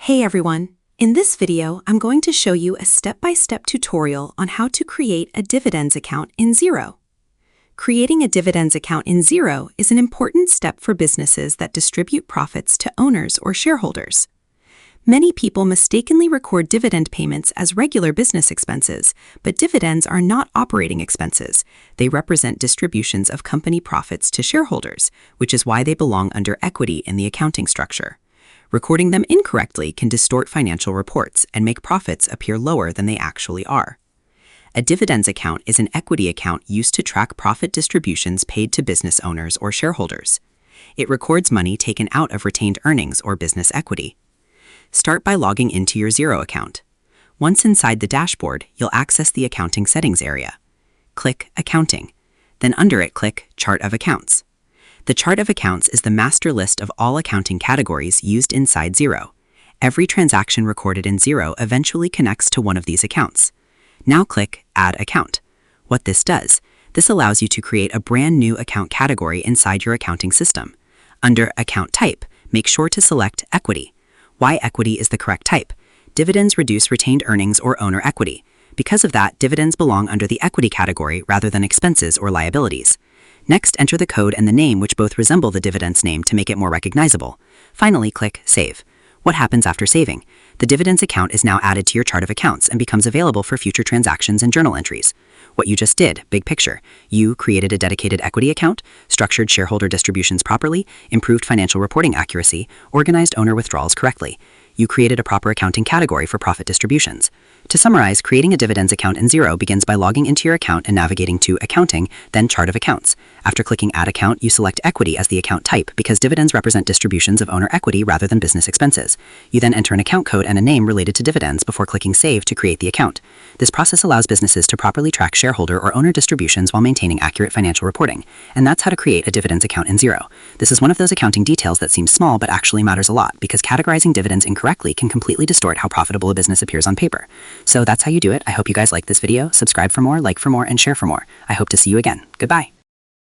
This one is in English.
Hey everyone! In this video, I'm going to show you a step-by-step tutorial on how to create a dividends account in Xero. Creating a dividends account in Xero is an important step for businesses that distribute profits to owners or shareholders. Many people mistakenly record dividend payments as regular business expenses, but dividends are not operating expenses. They represent distributions of company profits to shareholders, which is why they belong under equity in the accounting structure. Recording them incorrectly can distort financial reports and make profits appear lower than they actually are. A dividends account is an equity account used to track profit distributions paid to business owners or shareholders. It records money taken out of retained earnings or business equity. Start by logging into your Xero account. Once inside the dashboard, you'll access the Accounting Settings area. Click Accounting. Then under it, click Chart of Accounts. The Chart of Accounts is the master list of all accounting categories used inside Xero. Every transaction recorded in Xero eventually connects to one of these accounts. Now click Add Account. What this does, this allows you to create a brand new account category inside your accounting system. Under Account Type, make sure to select Equity. Why equity is the correct type? Dividends reduce retained earnings or owner equity. Because of that, dividends belong under the equity category rather than expenses or liabilities. Next, enter the code and the name, which both resemble the dividends name, to make it more recognizable. Finally, click Save. What happens after saving? The dividends account is now added to your chart of accounts and becomes available for future transactions and journal entries. What you just did, big picture. You created a dedicated equity account, structured shareholder distributions properly, improved financial reporting accuracy, organized owner withdrawals correctly. You created a proper accounting category for profit distributions. To summarize, creating a dividends account in Xero begins by logging into your account and navigating to Accounting, then Chart of Accounts. After clicking Add Account, you select Equity as the account type because dividends represent distributions of owner equity rather than business expenses. You then enter an account code and a name related to dividends before clicking Save to create the account. This process allows businesses to properly track shareholder or owner distributions while maintaining accurate financial reporting. And that's how to create a dividends account in Xero. This is one of those accounting details that seems small but actually matters a lot because categorizing dividends incorrectly can completely distort how profitable a business appears on paper. So that's how you do it. I hope you guys like this video. Subscribe for more, like for more, and share for more. I hope to see you again. Goodbye.